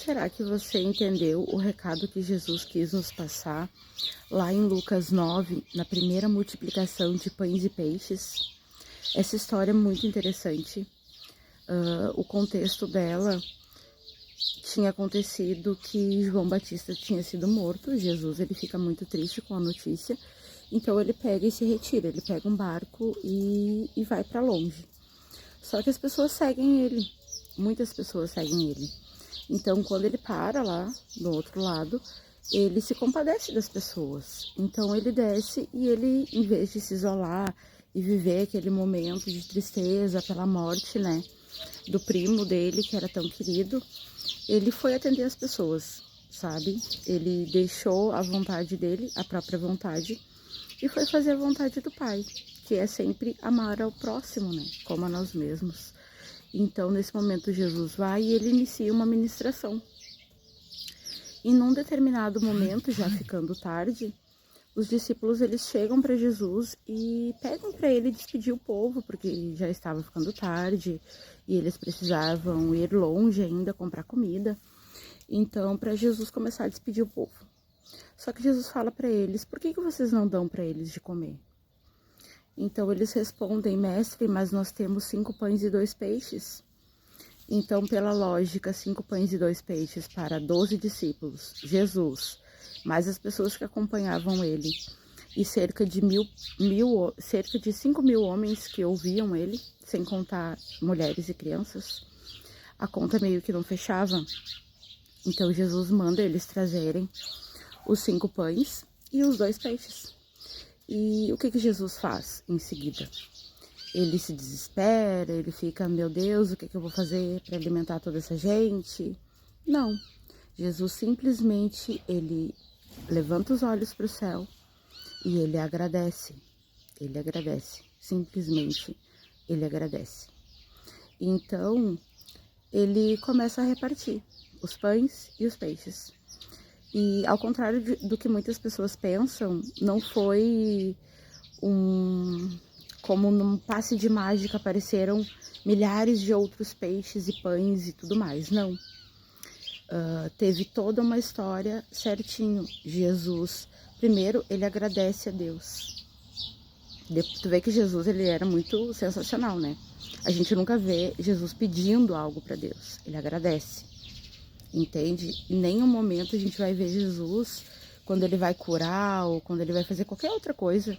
será que você entendeu o recado que Jesus quis nos passar lá em Lucas 9, na primeira multiplicação de pães e peixes? Essa história é muito interessante. O contexto dela tinha acontecido que João Batista tinha sido morto. Jesus, ele fica muito triste com a notícia, então ele pega e se retira, ele pega um barco e vai para longe. Só que as pessoas seguem ele, muitas pessoas seguem ele. Então, quando ele para lá, do outro lado, ele se compadece das pessoas. Então, ele desce e ele, em vez de se isolar e viver aquele momento de tristeza pela morte, né, do primo dele, que era tão querido, ele foi atender as pessoas, sabe? Ele deixou a vontade dele, a própria vontade, e foi fazer a vontade do Pai, que é sempre amar ao próximo, né, como a nós mesmos. Então, nesse momento, Jesus vai e ele inicia uma ministração. E num determinado momento, já ficando tarde, os discípulos eles chegam para Jesus e pedem para ele despedir o povo, porque já estava ficando tarde e eles precisavam ir longe ainda comprar comida. Então, para Jesus começar a despedir o povo. Só que Jesus fala para eles: por que vocês não dão para eles de comer? Então eles respondem: mestre, mas nós temos 5 pães e 2 peixes. Então, pela lógica, 5 pães e 2 peixes para 12 discípulos, Jesus, mais as pessoas que acompanhavam ele, e cerca de 5.000 homens que ouviam ele, sem contar mulheres e crianças, a conta meio que não fechava. Então Jesus manda eles trazerem os 5 pães e os 2 peixes. E o que Jesus faz em seguida? Ele se desespera, ele fica: meu Deus, o que eu vou fazer para alimentar toda essa gente? Não. Jesus simplesmente, ele levanta os olhos para o céu e ele agradece. Ele agradece. Simplesmente, ele agradece. Então, ele começa a repartir os pães e os peixes. E ao contrário do que muitas pessoas pensam, não foi como num passe de mágica apareceram milhares de outros peixes e pães e tudo mais, não. Teve toda uma história certinho. Jesus, primeiro, ele agradece a Deus. Tu vê que Jesus, ele era muito sensacional, né? A gente nunca vê Jesus pedindo algo para Deus, ele agradece. Entende? Em nenhum momento a gente vai ver Jesus, quando ele vai curar ou quando ele vai fazer qualquer outra coisa,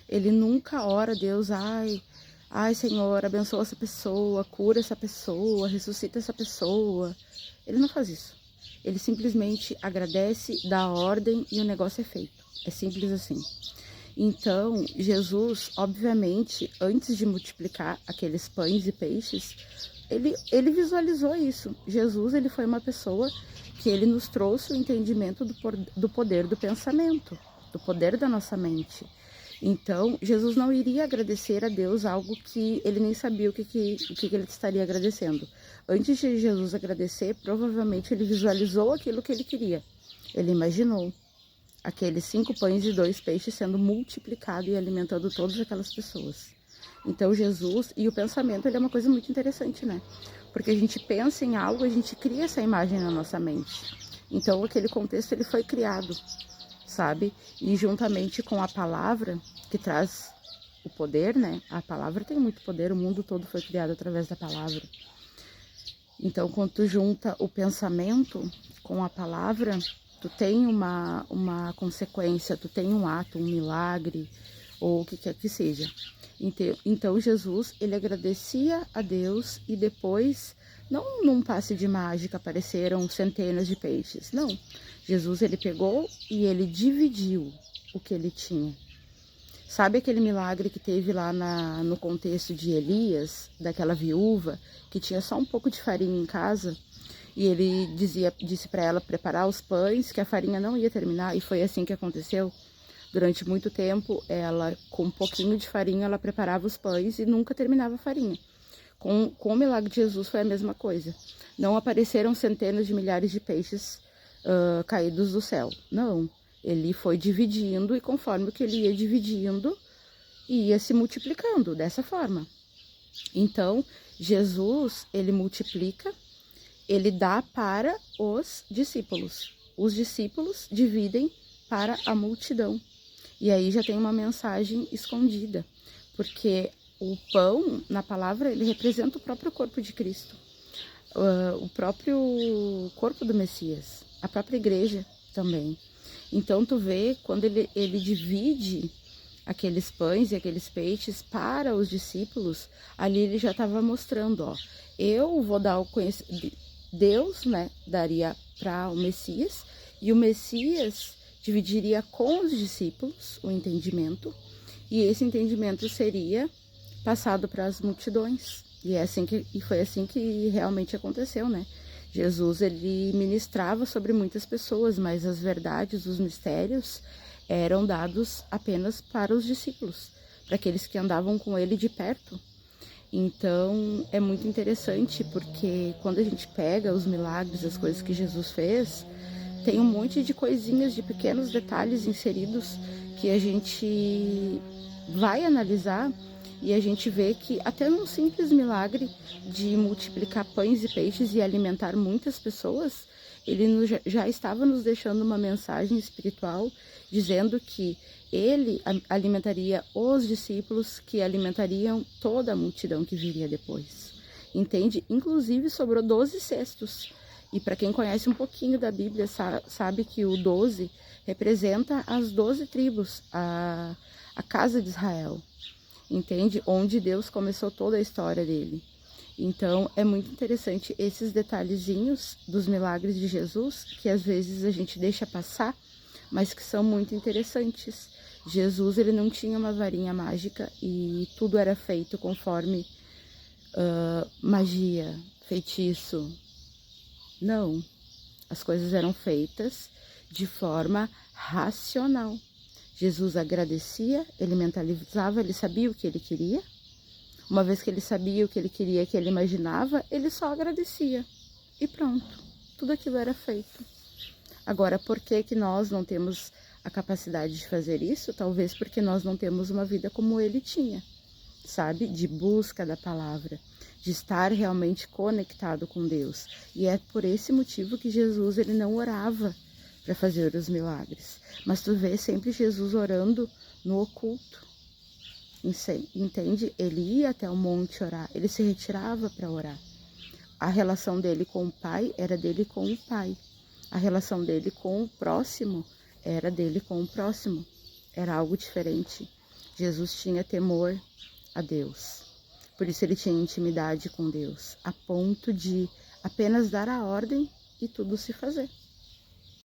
ele nunca ora a Deus: ai Senhor, abençoa essa pessoa, cura essa pessoa, ressuscita essa pessoa. Ele não faz isso. Ele simplesmente agradece, dá a ordem e o negócio é feito. É simples assim. Então, Jesus, obviamente, antes de multiplicar aqueles pães e peixes, ele visualizou isso. Jesus, ele foi uma pessoa que ele nos trouxe o entendimento do poder do pensamento, do poder da nossa mente. Então, Jesus não iria agradecer a Deus algo que ele nem sabia o que ele estaria agradecendo. Antes de Jesus agradecer, provavelmente ele visualizou aquilo que ele queria. Ele imaginou aqueles 5 pães e 2 peixes sendo multiplicado e alimentando todas aquelas pessoas. Então Jesus, e o pensamento, ele é uma coisa muito interessante, né? Porque a gente pensa em algo, a gente cria essa imagem na nossa mente. Então aquele contexto, ele foi criado, sabe? E juntamente com a palavra, que traz o poder, né? A palavra tem muito poder, o mundo todo foi criado através da palavra. Então, quando tu junta o pensamento com a palavra, tu tem uma consequência, tu tem um ato, um milagre, ou o que quer que seja. Então, Jesus, ele agradecia a Deus e depois, não num passe de mágica, apareceram centenas de peixes, não. Jesus, ele pegou e ele dividiu o que ele tinha. Sabe aquele milagre que teve lá no contexto de Elias, daquela viúva, que tinha só um pouco de farinha em casa? E ele disse para ela preparar os pães, que a farinha não ia terminar, e foi assim que aconteceu. Durante muito tempo, ela, com um pouquinho de farinha, ela preparava os pães e nunca terminava a farinha. Com o milagre de Jesus foi a mesma coisa. Não apareceram centenas de milhares de peixes caídos do céu. Não, ele foi dividindo e conforme o que ele ia dividindo, ia se multiplicando dessa forma. Então, Jesus, ele multiplica, ele dá para os discípulos. Os discípulos dividem para a multidão. E aí já tem uma mensagem escondida, porque o pão, na palavra, ele representa o próprio corpo de Cristo, o próprio corpo do Messias, a própria igreja também. Então tu vê, quando ele divide aqueles pães e aqueles peixes para os discípulos, ali ele já estava mostrando, ó, eu vou dar o conhecimento, Deus, né, daria para o Messias, e o Messias dividiria com os discípulos o entendimento, e esse entendimento seria passado para as multidões. E foi assim que realmente aconteceu, né? Jesus, ele ministrava sobre muitas pessoas, mas as verdades, os mistérios eram dados apenas para os discípulos, para aqueles que andavam com ele de perto. Então, é muito interessante, porque quando a gente pega os milagres, as coisas que Jesus fez, tem um monte de coisinhas, de pequenos detalhes inseridos que a gente vai analisar e a gente vê que até num simples milagre de multiplicar pães e peixes e alimentar muitas pessoas, ele já estava nos deixando uma mensagem espiritual dizendo que ele alimentaria os discípulos, que alimentariam toda a multidão que viria depois. Entende? Inclusive sobrou 12 cestos. E para quem conhece um pouquinho da Bíblia, sabe que o 12 representa as 12 tribos, a casa de Israel. Entende? Onde Deus começou toda a história dele. Então, é muito interessante esses detalhezinhos dos milagres de Jesus, que às vezes a gente deixa passar, mas que são muito interessantes. Jesus, ele não tinha uma varinha mágica e tudo era feito conforme magia, feitiço. Não, as coisas eram feitas de forma racional. Jesus agradecia, ele mentalizava, ele sabia o que ele queria. Uma vez que ele sabia o que ele queria, que ele imaginava, ele só agradecia. E pronto, tudo aquilo era feito. Agora, por que nós não temos a capacidade de fazer isso? Talvez porque nós não temos uma vida como ele tinha, sabe? De busca da palavra, de estar realmente conectado com Deus. E é por esse motivo que Jesus, ele não orava para fazer os milagres. Mas tu vê sempre Jesus orando no oculto. Entende? Ele ia até o monte orar, ele se retirava para orar. A relação dele com o Pai era dele com o Pai. A relação dele com o próximo era dele com o próximo. Era algo diferente. Jesus tinha temor a Deus. Por isso ele tinha intimidade com Deus, a ponto de apenas dar a ordem e tudo se fazer.